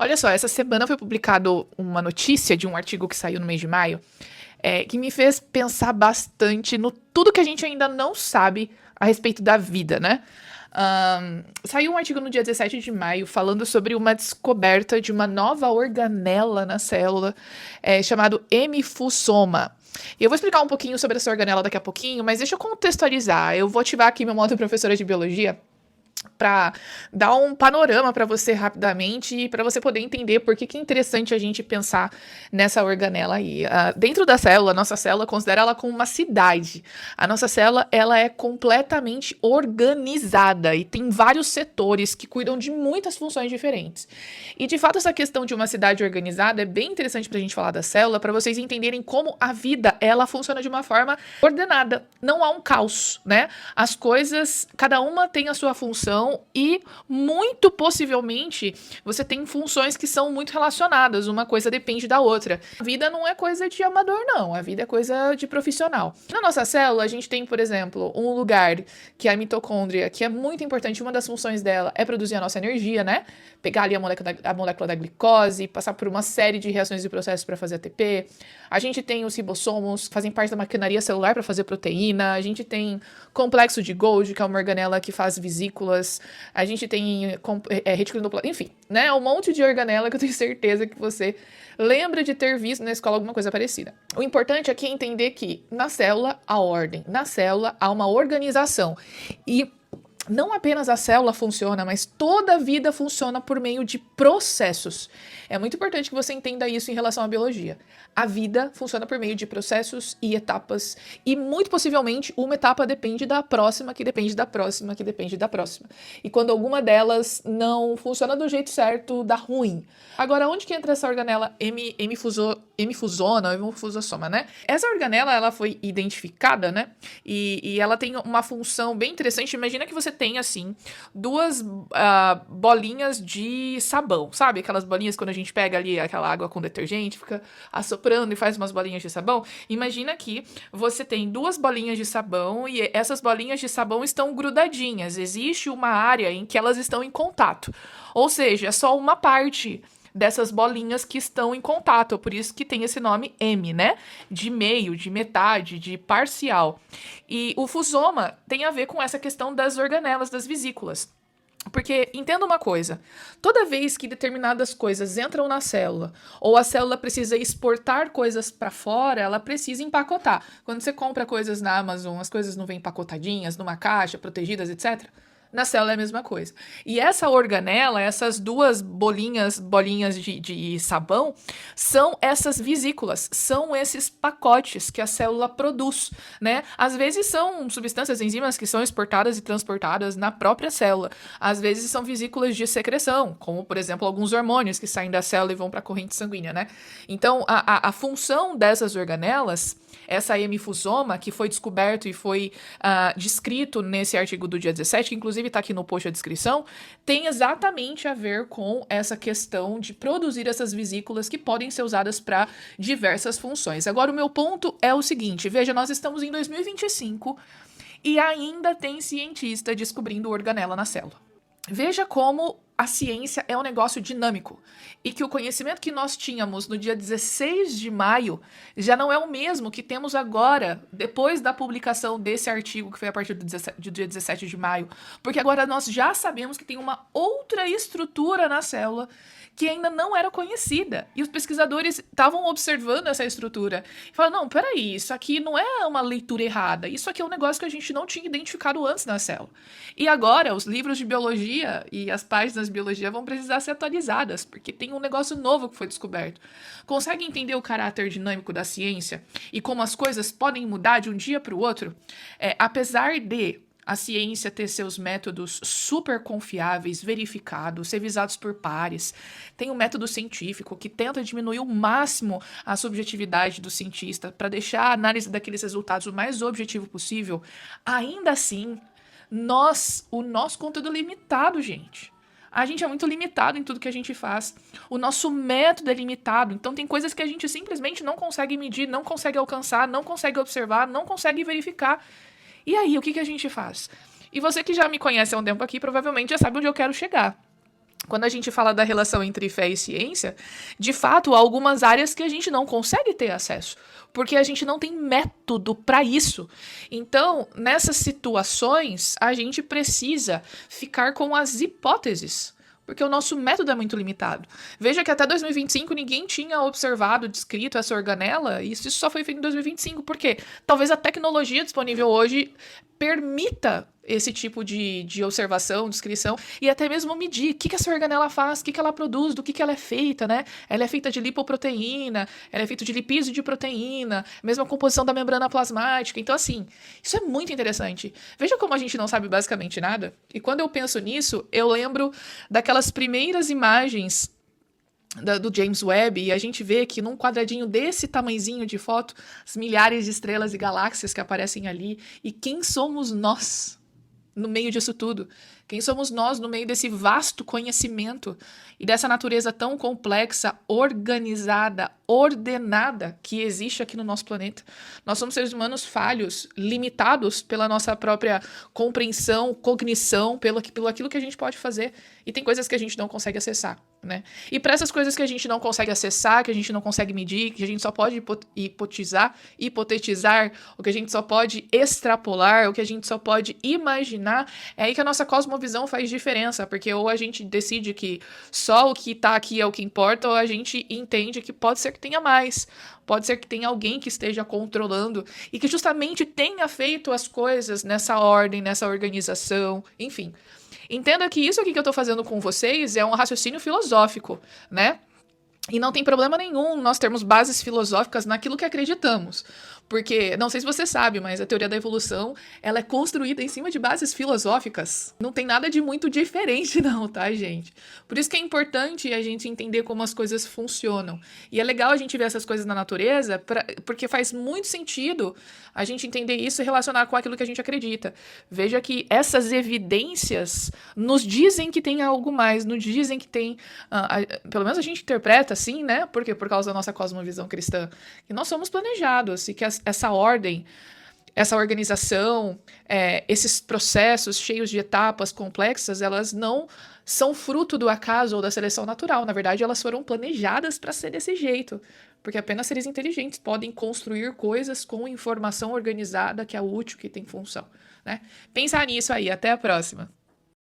Olha só, essa semana foi publicado uma notícia de um artigo que saiu no mês de maio, que me fez pensar bastante no tudo que a gente ainda não sabe a respeito da vida, né? Saiu um artigo no dia 17 de maio falando sobre uma descoberta de uma nova organela na célula, chamado hemifusoma. E eu vou explicar um pouquinho sobre essa organela daqui a pouquinho, mas deixa eu contextualizar. Eu vou ativar aqui meu modo professora de biologia para dar um panorama para você rapidamente e para você poder entender por que que é interessante a gente pensar nessa organela aí. Dentro da célula, a nossa célula, considera ela como uma cidade. A nossa célula, ela é completamente organizada e tem vários setores que cuidam de muitas funções diferentes. E, de fato, essa questão de uma cidade organizada é bem interessante para a gente falar da célula, para vocês entenderem como a vida, ela funciona de uma forma ordenada. Não há um caos, né? As coisas, cada uma tem a sua função e, muito possivelmente, você tem funções que são muito relacionadas. Uma coisa depende da outra. A vida não é coisa de amador, não. A vida é coisa de profissional. Na nossa célula, a gente tem, por exemplo, um lugar que é a mitocôndria, que é muito importante. Uma das funções dela é produzir a nossa energia, né? Pegar ali a molécula da glicose, passar por uma série de reações e processos para fazer ATP. A gente tem os ribossomos, que fazem parte da maquinaria celular para fazer proteína. A gente tem complexo de Golgi, que é uma organela que faz vesículas. A gente tem retículo endoplasmático, enfim, né? Um monte de organela que eu tenho certeza que você lembra de ter visto na escola alguma coisa parecida. O importante aqui é entender que na célula há ordem, na célula há uma organização. E não apenas a célula funciona, mas toda a vida funciona por meio de processos. É muito importante que você entenda isso em relação à biologia. A vida funciona por meio de processos e etapas, e muito possivelmente uma etapa depende da próxima, que depende da próxima, que depende da próxima. E quando alguma delas não funciona do jeito certo, dá ruim. Agora, onde que entra essa organela hemifusona ou hemifusosoma, né? Essa organela, ela foi identificada, né? E ela tem uma função bem interessante. Imagina que você tem, assim, duas bolinhas de sabão, sabe? Aquelas bolinhas quando a gente pega ali aquela água com detergente, fica assoprando e faz umas bolinhas de sabão. Imagina que você tem duas bolinhas de sabão e essas bolinhas de sabão estão grudadinhas. Existe uma área em que elas estão em contato. Ou seja, é só uma parte dessas bolinhas que estão em contato, por isso que tem esse nome M, né? De meio, de metade, de parcial. E o fusoma tem a ver com essa questão das organelas, das vesículas. Porque, entenda uma coisa, toda vez que determinadas coisas entram na célula, ou a célula precisa exportar coisas para fora, ela precisa empacotar. Quando você compra coisas na Amazon, as coisas não vêm empacotadinhas, numa caixa, protegidas, etc., na célula é a mesma coisa. E essa organela, essas duas bolinhas de sabão, são essas vesículas, são esses pacotes que a célula produz, né? Às vezes são substâncias, enzimas que são exportadas e transportadas na própria célula. Às vezes são vesículas de secreção, como, por exemplo, alguns hormônios que saem da célula e vão para a corrente sanguínea, né? Então, a função dessas organelas, essa hemifusoma, que foi descoberto e foi descrito nesse artigo do dia 17, que inclusive está aqui no post a descrição, tem exatamente a ver com essa questão de produzir essas vesículas que podem ser usadas para diversas funções. Agora, o meu ponto é o seguinte, veja, nós estamos em 2025 e ainda tem cientista descobrindo organela na célula. Veja como a ciência é um negócio dinâmico e que o conhecimento que nós tínhamos no dia 16 de maio já não é o mesmo que temos agora, depois da publicação desse artigo, que foi a partir do dia 17 de maio, porque agora nós já sabemos que tem uma outra estrutura na célula que ainda não era conhecida. E os pesquisadores estavam observando essa estrutura e falaram, não, peraí, isso aqui não é uma leitura errada, isso aqui é um negócio que a gente não tinha identificado antes na célula. E agora, os livros de biologia e as páginas de biologia vão precisar ser atualizadas, porque tem um negócio novo que foi descoberto. Consegue entender o caráter dinâmico da ciência e como as coisas podem mudar de um dia para o outro? Apesar de a ciência ter seus métodos super confiáveis, verificados, revisados por pares. Tem um método científico que tenta diminuir ao máximo a subjetividade do cientista para deixar a análise daqueles resultados o mais objetivo possível. Ainda assim, o nosso conteúdo é limitado, gente. A gente é muito limitado em tudo que a gente faz. O nosso método é limitado. Então tem coisas que a gente simplesmente não consegue medir, não consegue alcançar, não consegue observar, não consegue verificar. E aí, o que a gente faz? E você que já me conhece há um tempo aqui, provavelmente já sabe onde eu quero chegar. quando a gente fala da relação entre fé e ciência, de fato, há algumas áreas que a gente não consegue ter acesso, porque a gente não tem método para isso. Então, nessas situações, a gente precisa ficar com as hipóteses, porque o nosso método é muito limitado. Veja que até 2025 ninguém tinha observado, descrito essa organela, e isso só foi feito em 2025. Por quê? Talvez a tecnologia disponível hoje permita esse tipo de observação, descrição, e até mesmo medir o que essa organela faz, o que ela produz, do que ela é feita, né? Ela é feita de lipoproteína, ela é feita de lipídio de proteína, mesma composição da membrana plasmática. Então, assim, isso é muito interessante. Veja como a gente não sabe basicamente nada. E quando eu penso nisso, eu lembro daquelas primeiras imagens do James Webb, e a gente vê que num quadradinho desse tamanhozinho de foto, as milhares de estrelas e galáxias que aparecem ali, e quem somos nós no meio disso tudo? Quem somos nós no meio desse vasto conhecimento e dessa natureza tão complexa, organizada, ordenada que existe aqui no nosso planeta? Nós somos seres humanos falhos, limitados pela nossa própria compreensão, cognição, pelo aquilo que a gente pode fazer. E tem coisas que a gente não consegue acessar, né? E para essas coisas que a gente não consegue acessar, que a gente não consegue medir, que a gente só pode hipotetizar, o que a gente só pode extrapolar, o que a gente só pode imaginar, é aí que a nossa cosmovisão faz diferença, porque ou a gente decide que só o que tá aqui é o que importa, ou a gente entende que pode ser que tenha mais, pode ser que tenha alguém que esteja controlando e que justamente tenha feito as coisas nessa ordem, nessa organização, enfim. Entenda que isso aqui que eu tô fazendo com vocês é um raciocínio filosófico, né? E não tem problema nenhum nós termos bases filosóficas naquilo que acreditamos. Porque, não sei se você sabe, mas a teoria da evolução, ela é construída em cima de bases filosóficas. Não tem nada de muito diferente não, tá, gente? Por isso que é importante a gente entender como as coisas funcionam. E é legal a gente ver essas coisas na natureza, porque faz muito sentido a gente entender isso e relacionar com aquilo que a gente acredita. Veja que essas evidências nos dizem que tem algo mais, nos dizem que tem... pelo menos a gente interpreta assim, né? Por quê? Por causa da nossa cosmovisão cristã. Que nós somos planejados e que essa ordem, essa organização, esses processos cheios de etapas complexas, elas não são fruto do acaso ou da seleção natural. Na verdade, elas foram planejadas para ser desse jeito. Porque apenas seres inteligentes podem construir coisas com informação organizada que é útil, que tem função, né? Pensar nisso aí. Até a próxima.